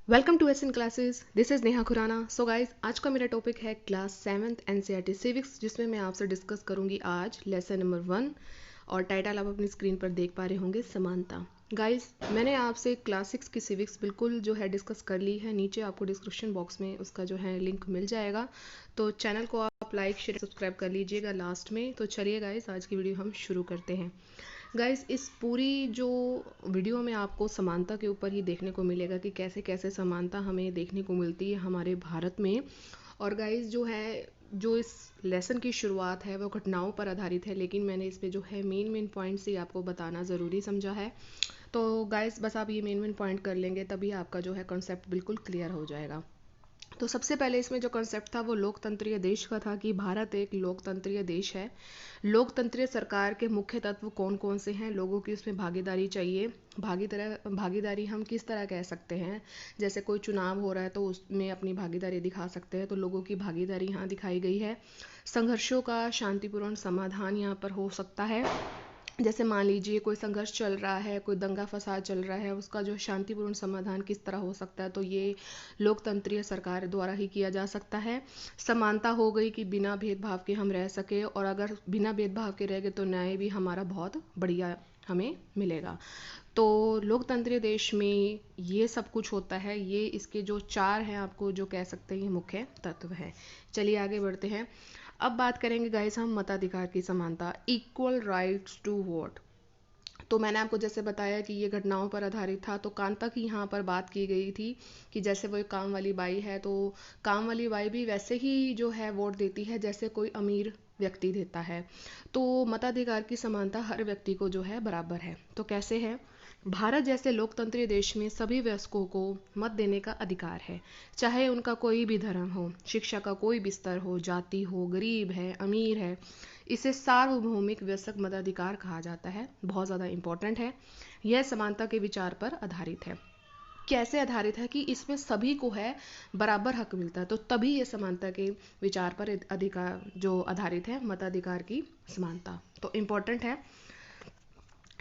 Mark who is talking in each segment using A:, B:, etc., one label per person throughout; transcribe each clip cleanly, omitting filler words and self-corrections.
A: Welcome to S in classes. This is Neha Khurana. So guys, आज का मेरा टॉपिक है क्लास 7th एनसीईआरटी सिविक्स, जिसमें मैं आपसे डिस्कस करूंगी आज लेसन नंबर 1। और टाइटल आप अपनी स्क्रीन पर देख पा रहे होंगे, समानता। गाइस, मैंने आपसे क्लास 6 की सिविक्स बिल्कुल जो है डिस्कस कर ली है। नीचे आपको डिस्क्रिप्शन बॉक्स में उसका जो है लिंक मिल जाएगा, तो चैनल को आप लाइक शेयर सब्सक्राइब कर लीजिएगा लास्ट में। तो चलिए गाइस, आज की वीडियो हम शुरू करते हैं। गाइस, इस पूरी जो वीडियो में आपको समानता के ऊपर ही देखने को मिलेगा कि कैसे कैसे समानता हमें देखने को मिलती है हमारे भारत में। और गाइस, जो है जो इस लेसन की शुरुआत है वो घटनाओं पर आधारित है, लेकिन मैंने इस पे जो है मेन पॉइंट्स ही आपको बताना ज़रूरी समझा है। तो गाइस, बस आप ये मेन पॉइंट कर लेंगे तभी आपका जो है कॉन्सेप्ट बिल्कुल क्लियर हो जाएगा। तो सबसे पहले इसमें जो कॉन्सेप्ट था वो लोकतंत्रीय देश का था कि भारत एक लोकतंत्रीय देश है। लोकतंत्रीय सरकार के मुख्य तत्व कौन कौन से हैं, लोगों की उसमें भागीदारी चाहिए। भागीदारी हम किस तरह कह सकते हैं, जैसे कोई चुनाव हो रहा है तो उसमें अपनी भागीदारी दिखा सकते हैं, तो लोगों की भागीदारी यहाँ दिखाई गई है। संघर्षों का शांतिपूर्ण समाधान यहाँ पर हो सकता है। जैसे मान लीजिए कोई संघर्ष चल रहा है, कोई दंगा फसाद चल रहा है, उसका जो शांतिपूर्ण समाधान किस तरह हो सकता है, तो ये लोकतंत्रीय सरकार द्वारा ही किया जा सकता है। समानता हो गई कि बिना भेदभाव के हम रह सके, और अगर बिना भेदभाव के रह गए तो न्याय भी हमारा बहुत बढ़िया हमें मिलेगा। तो लोकतंत्रीय देश में ये सब कुछ होता है। ये इसके जो चार हैं, आपको जो कह सकते हैं ये मुख्य तत्व है। चलिए आगे बढ़ते हैं। अब बात करेंगे गाइस हम मताधिकार की समानता, इक्वल राइट्स टू वोट। तो मैंने आपको जैसे बताया कि ये घटनाओं पर आधारित था, तो कांता की यहाँ पर बात की गई थी कि जैसे वो एक काम वाली बाई है, तो काम वाली बाई भी वैसे ही जो है वोट देती है जैसे कोई अमीर व्यक्ति देता है। तो मताधिकार की समानता हर व्यक्ति को जो है बराबर है। तो कैसे है? भारत जैसे लोकतंत्रीय देश में सभी वयस्कों को मत देने का अधिकार है, चाहे उनका कोई भी धर्म हो, शिक्षा का कोई भी स्तर हो, जाति हो, गरीब है, अमीर है। इसे सार्वभौमिक वयस्क मताधिकार कहा जाता है। बहुत ज़्यादा इंपॉर्टेंट है। यह समानता के विचार पर आधारित है। कैसे आधारित है? कि इसमें सभी को है बराबर हक मिलता है, तो तभी ये समानता के विचार पर अधिकार जो आधारित है, मताधिकार की समानता, तो इम्पोर्टेंट है।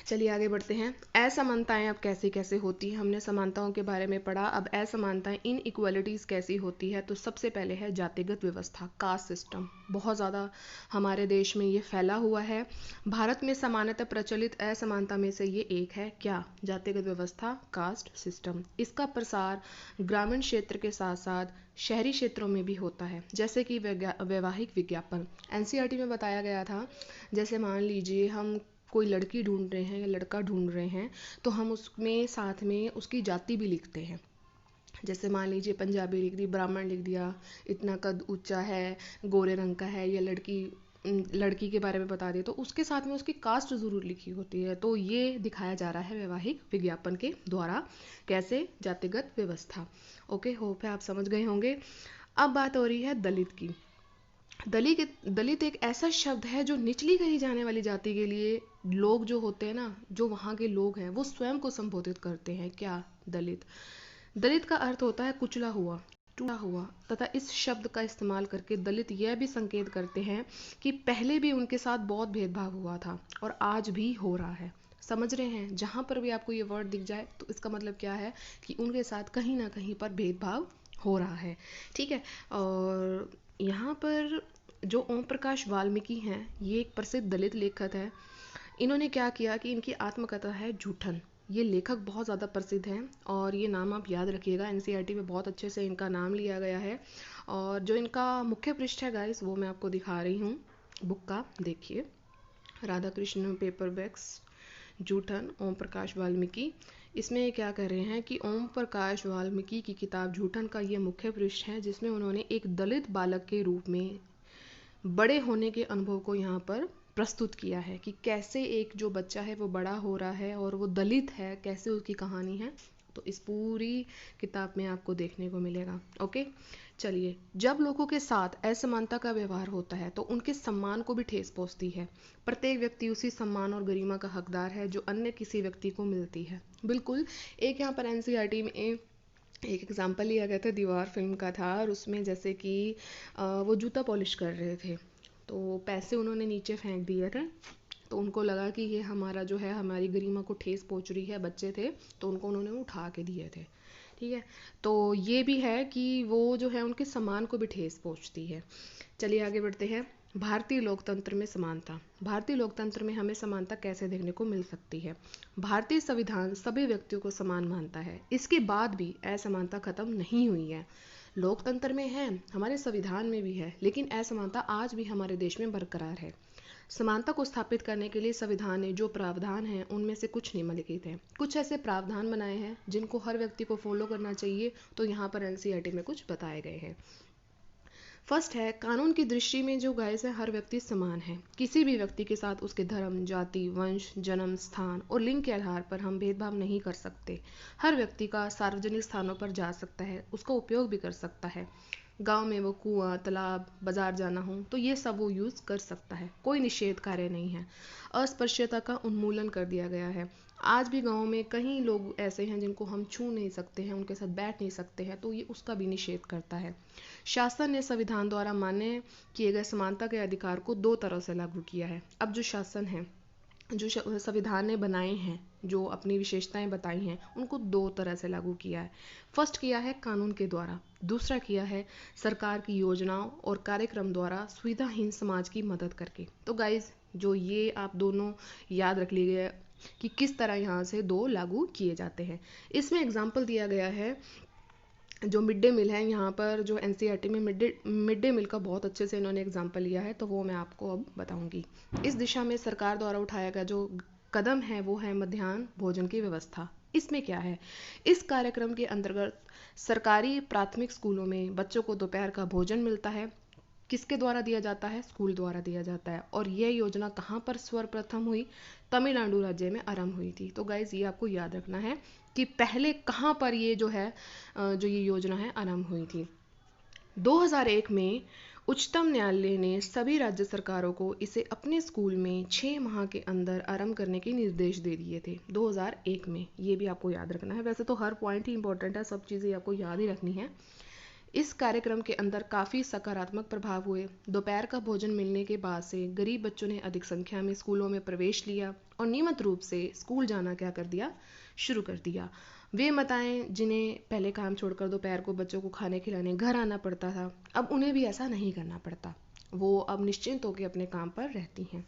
A: चलिए आगे बढ़ते हैं। असमानताएं अब कैसे कैसे होती हैं, हमने समानताओं के बारे में पढ़ा। अब असमानताएं, इन इक्वलिटीज़ कैसी होती है, तो सबसे पहले है जातिगत व्यवस्था, कास्ट सिस्टम। बहुत ज़्यादा हमारे देश में ये फैला हुआ है। भारत में सामान्यतः प्रचलित असमानता में से ये एक है, क्या? जातिगत व्यवस्था, कास्ट सिस्टम। इसका प्रसार ग्रामीण क्षेत्र के साथ साथ शहरी क्षेत्रों में भी होता है, जैसे कि वैवाहिक विज्ञापन। एनसीईआरटी में बताया गया था, जैसे मान लीजिए हम कोई लड़की ढूंढ रहे हैं या लड़का ढूंढ रहे हैं, तो हम उसमें साथ में उसकी जाति भी लिखते हैं। जैसे मान लीजिए पंजाबी लिख दी, ब्राह्मण लिख दिया, इतना कद ऊंचा है, गोरे रंग का है, या लड़की के बारे में बता दिया, तो उसके साथ में उसकी कास्ट जरूर लिखी होती है। तो ये दिखाया जा रहा है वैवाहिक विज्ञापन के द्वारा। कैसे? जातिगत व्यवस्था। ओके, होप है आप समझ गए होंगे। अब बात हो रही है दलित की। दलित एक ऐसा शब्द है जो निचली कही जाने वाली जाति के लिए लोग जो होते हैं ना, जो वहाँ के लोग हैं, वो स्वयं को संबोधित करते हैं। क्या? दलित। दलित का अर्थ होता है कुचला हुआ, टूटा हुआ, तथा इस शब्द का इस्तेमाल करके दलित यह भी संकेत करते हैं कि पहले भी उनके साथ बहुत भेदभाव हुआ था और आज भी हो रहा है। समझ रहे हैं? जहाँ पर भी आपको ये वर्ड दिख जाए तो इसका मतलब क्या है कि उनके साथ कहीं ना कहीं पर भेदभाव हो रहा है। ठीक है। और यहाँ पर जो ओम प्रकाश वाल्मीकि हैं, ये एक प्रसिद्ध दलित लेखक है। इन्होंने क्या किया कि इनकी आत्मकथा है जूठन। ये लेखक बहुत ज़्यादा प्रसिद्ध हैं और ये नाम आप याद रखिएगा, एनसीईआरटी में बहुत अच्छे से इनका नाम लिया गया है। और जो इनका मुख्य पृष्ठ है गाइस, वो मैं आपको दिखा रही हूँ बुक का, देखिए। राधा कृष्ण पेपर बैग्स, जूठन, ओम प्रकाश वाल्मीकि। इसमें क्या कर रहे हैं कि ओम प्रकाश वाल्मीकि की किताब जूठन का ये मुख्य पृष्ठ है, जिसमें उन्होंने एक दलित बालक के रूप में बड़े होने के अनुभव को यहाँ पर प्रस्तुत किया है कि कैसे एक जो बच्चा है वो बड़ा हो रहा है और वो दलित है, कैसे उसकी कहानी है। तो इस पूरी किताब में आपको देखने को मिलेगा। ओके, चलिए। जब लोगों के साथ असमानता का व्यवहार होता है तो उनके सम्मान को भी ठेस पहुंचती है। प्रत्येक व्यक्ति उसी सम्मान और गरिमा का हकदार है जो अन्य किसी व्यक्ति को मिलती है। बिल्कुल। एक यहाँ पर एनसीईआरटी में एक एग्जाम्पल लिया गया था, दीवार फिल्म का था, और उसमें जैसे कि वो जूता पॉलिश कर रहे थे, तो पैसे उन्होंने नीचे फेंक दिए थे। तो उनको लगा कि ये हमारा जो है हमारी गरिमा को ठेस पहुंच रही है, बच्चे थे, तो उनको उन्होंने उठा के दिए थे। ठीक है, तो ये भी है कि वो जो है उनके सम्मान को भी ठेस पहुंचती है। चलिए आगे बढ़ते हैं। भारतीय लोकतंत्र में समानता। भारतीय लोकतंत्र में हमें समानता कैसे देखने को मिल सकती है? भारतीय संविधान सभी व्यक्तियों को समान मानता है, इसके बाद भी असमानता खत्म नहीं हुई है। लोकतंत्र में है, हमारे संविधान में भी है, लेकिन असमानता आज भी हमारे देश में बरकरार है। समानता को स्थापित करने के लिए संविधान ने जो प्रावधान हैं उनमें से कुछ निम्नलिखित हैं। कुछ ऐसे प्रावधान बनाए हैं जिनको हर व्यक्ति को फॉलो करना चाहिए, तो यहाँ पर एनसीईआरटी में कुछ बताए गए हैं। फर्स्ट है, कानून की दृष्टि में जो गाइस है हर व्यक्ति समान है। किसी भी व्यक्ति के साथ उसके धर्म, जाति, वंश, जन्म स्थान और लिंग के आधार पर हम भेदभाव नहीं कर सकते। हर व्यक्ति का सार्वजनिक स्थानों पर जा सकता है, उसका उपयोग भी कर सकता है। गांव में वो कुआं, तालाब, बाजार जाना हो तो ये सब वो यूज कर सकता है, कोई निषेध कार्य नहीं है। अस्पृश्यता का उन्मूलन कर दिया गया है। आज भी गाँव में कई लोग ऐसे हैं जिनको हम छू नहीं सकते हैं, उनके साथ बैठ नहीं सकते हैं, तो ये उसका भी निषेध करता है। शासन ने संविधान द्वारा मान्य किए गए समानता के अधिकार को दो तरह से लागू किया है। अब जो शासन है, जो संविधान ने बनाए हैं, जो अपनी विशेषताएं बताई हैं, उनको दो तरह से लागू किया है। फर्स्ट किया है कानून के द्वारा, दूसरा किया है सरकार की योजनाओं और कार्यक्रम द्वारा सुविधाहीन समाज की मदद करके। तो गाइज जो ये आप दोनों याद रख लीजिए कि किस तरह यहाँ से दो लागू किए जाते हैं। इसमें एग्जाम्पल दिया गया है जो मिड डे मील है, यहाँ पर जो एनसीईआरटी में मिड डे मील का बहुत अच्छे से इन्होंने एग्जाम्पल लिया है, तो वो मैं आपको अब बताऊंगी। इस दिशा में सरकार द्वारा उठाया गया जो कदम है वो है मध्याह्न भोजन की व्यवस्था। इसमें क्या है, इस कार्यक्रम के अंतर्गत सरकारी प्राथमिक स्कूलों में बच्चों को दोपहर का भोजन मिलता है। किसके द्वारा दिया जाता है? स्कूल द्वारा दिया जाता है। और यह योजना कहाँ पर सर्वप्रथम हुई? तमिलनाडु राज्य में आरंभ हुई थी। तो गाइज ये आपको याद रखना है कि पहले कहाँ पर ये जो है जो ये योजना है आरंभ हुई थी। 2001 में उच्चतम न्यायालय ने सभी राज्य सरकारों को इसे अपने स्कूल में 6 माह के अंदर आरंभ करने के निर्देश दे दिए थे। 2001 में, ये भी आपको याद रखना है। वैसे तो हर पॉइंट ही इंपॉर्टेंट है, सब चीज़ें आपको याद ही रखनी है। इस कार्यक्रम के अंदर काफ़ी सकारात्मक प्रभाव हुए। दोपहर का भोजन मिलने के बाद से गरीब बच्चों ने अधिक संख्या में स्कूलों में प्रवेश लिया और नियमित रूप से स्कूल जाना क्या कर दिया? शुरू कर दिया। वे माताएं जिन्हें पहले काम छोड़कर दोपहर को बच्चों को खाने खिलाने घर आना पड़ता था, अब उन्हें भी ऐसा नहीं करना पड़ता। वो अब निश्चिंत होकर अपने काम पर रहती हैं।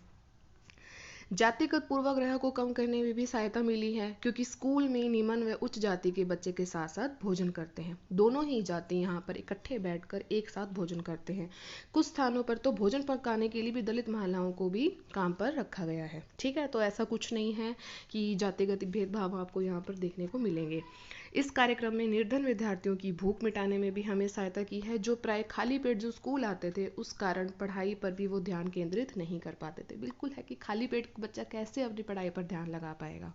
A: जातिगत पूर्वाग्रह को कम करने में भी सहायता मिली है, क्योंकि स्कूल में निम्न व उच्च जाति के बच्चे के साथ साथ भोजन करते हैं। दोनों ही जाति यहाँ पर इकट्ठे बैठकर एक साथ भोजन करते हैं। कुछ स्थानों पर तो भोजन पकाने के लिए भी दलित महिलाओं को भी काम पर रखा गया है। ठीक है, तो ऐसा कुछ नहीं है कि जातिगत भेदभाव आपको यहाँ पर देखने को मिलेंगे। इस कार्यक्रम में निर्धन विद्यार्थियों की भूख मिटाने में भी हमें सहायता की है, जो प्राय खाली पेट जो स्कूल आते थे उस कारण पढ़ाई पर भी वो ध्यान केंद्रित नहीं कर पाते थे। बिल्कुल है कि खाली पेट बच्चा कैसे अपनी पढ़ाई पर ध्यान लगा पाएगा।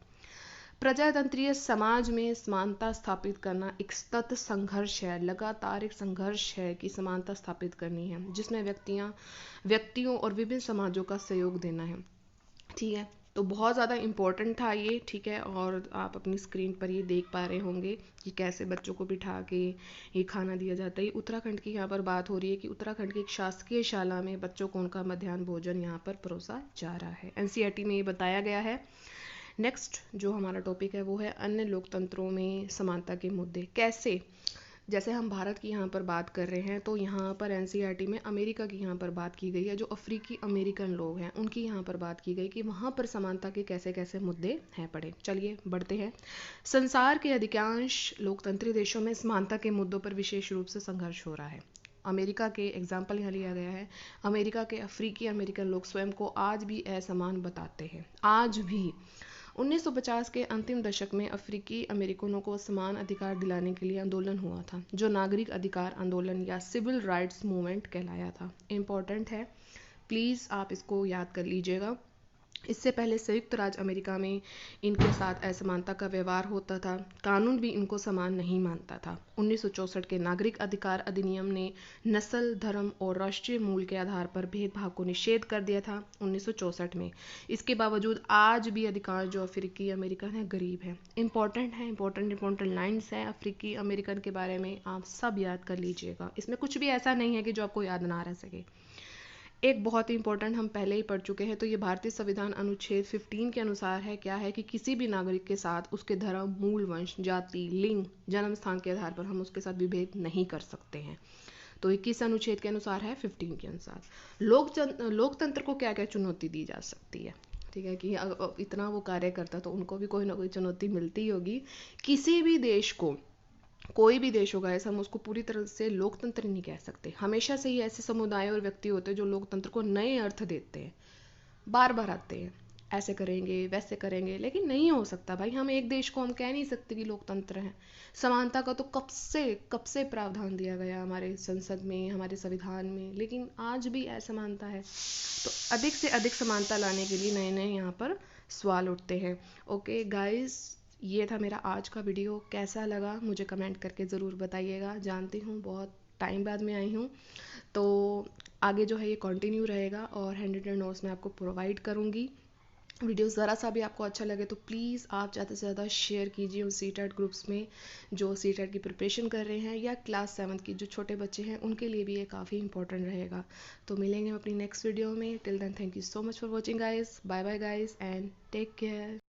A: प्रजातंत्रीय समाज में समानता स्थापित करना एक सतत संघर्ष है, लगातार एक संघर्ष है कि समानता स्थापित करनी है, जिसमें व्यक्तियों और विभिन्न समाजों का सहयोग देना है। ठीक है, तो बहुत ज़्यादा इम्पोर्टेंट था ये। ठीक है, और आप अपनी स्क्रीन पर ये देख पा रहे होंगे कि कैसे बच्चों को बिठा के ये खाना दिया जाता है। उत्तराखंड की यहाँ पर बात हो रही है कि उत्तराखंड की एक शासकीय शाला में बच्चों को उनका मध्याह्न भोजन यहाँ पर परोसा जा रहा है। एनसीईआरटी में ये बताया गया है। नेक्स्ट जो हमारा टॉपिक है वो है अन्य लोकतंत्रों में समानता के मुद्दे। कैसे? जैसे हम भारत की यहाँ पर बात कर रहे हैं, तो यहाँ पर एनसीईआरटी में अमेरिका की यहाँ पर बात की गई है। जो अफ्रीकी अमेरिकन लोग हैं उनकी यहाँ पर बात की गई कि वहाँ पर समानता के कैसे कैसे मुद्दे हैं पड़े। चलिए बढ़ते हैं। संसार के अधिकांश लोकतंत्री देशों में समानता के मुद्दों पर विशेष रूप से संघर्ष हो रहा है। अमेरिका के एग्जाम्पल यहाँ लिया गया है। अमेरिका के अफ्रीकी अमेरिकन लोग स्वयं को आज भी असमान बताते हैं। आज भी 1950 के अंतिम दशक में अफ्रीकी अमेरिकनों को समान अधिकार दिलाने के लिए आंदोलन हुआ था, जो नागरिक अधिकार आंदोलन या सिविल राइट्स मूवमेंट कहलाया था। इम्पॉर्टेंट है, प्लीज़ आप इसको याद कर लीजिएगा। इससे पहले संयुक्त राज्य अमेरिका में इनके साथ असमानता का व्यवहार होता था। कानून भी इनको समान नहीं मानता था। 1964 के नागरिक अधिकार अधिनियम ने नस्ल, धर्म और राष्ट्रीय मूल के आधार पर भेदभाव को निषेध कर दिया था 1964 में। इसके बावजूद आज भी अधिकांश जो अफ्रीकी अमेरिकन है गरीब है। इंपॉर्टेंट है, इंपॉर्टेंट लाइन्स हैं अफ्रीकी अमेरिकन के बारे में, आप सब याद कर लीजिएगा। इसमें कुछ भी ऐसा नहीं है कि जो आपको याद ना रह सके। एक बहुत ही इंपॉर्टेंट हम पहले ही पढ़ चुके हैं, तो ये भारतीय संविधान अनुच्छेद 15 के अनुसार है, क्या है कि किसी भी नागरिक के साथ उसके धर्म, मूल वंश, जाति, लिंग, जन्म स्थान के आधार पर हम उसके साथ विभेद नहीं कर सकते हैं। तो ये किस अनुच्छेद के अनुसार है? 15 के अनुसार। लोकतंत्र को क्या क्या चुनौती दी जा सकती है? ठीक है कि इतना वो कार्य करता तो उनको भी कोई ना कोई चुनौती मिलती होगी। किसी भी देश को, कोई भी देश होगा ऐसा, हम उसको पूरी तरह से लोकतंत्र नहीं कह सकते। हमेशा से ही ऐसे समुदाय और व्यक्ति होते हैं जो लोकतंत्र को नए अर्थ देते हैं, बार बार आते हैं, ऐसे करेंगे वैसे करेंगे, लेकिन नहीं हो सकता भाई। हम एक देश को हम कह नहीं सकते कि लोकतंत्र है। समानता का तो कब से प्रावधान दिया गया हमारे संसद में, हमारे संविधान में, लेकिन आज भी असमानता है। तो अधिक से अधिक समानता लाने के लिए नए नए यहाँ पर सवाल उठते हैं। ओके गाइस, ये था मेरा आज का वीडियो। कैसा लगा मुझे कमेंट करके ज़रूर बताइएगा। जानती हूँ बहुत टाइम बाद में आई हूँ, तो आगे जो है ये कंटिन्यू रहेगा और हैंड रिटन नोट्स मैं आपको प्रोवाइड करूँगी। वीडियो ज़रा सा भी आपको अच्छा लगे तो प्लीज़ आप ज़्यादा से ज़्यादा शेयर कीजिए उन सीटेट ग्रुप्स में जो सीटेट की प्रिपरेशन कर रहे हैं, या क्लास 7 की जो छोटे बच्चे हैं उनके लिए भी ये काफ़ी इंपॉर्टेंट रहेगा। तो मिलेंगे हम अपनी नेक्स्ट वीडियो में। Till then thank you so much for watching guys. Bye bye guys and take care.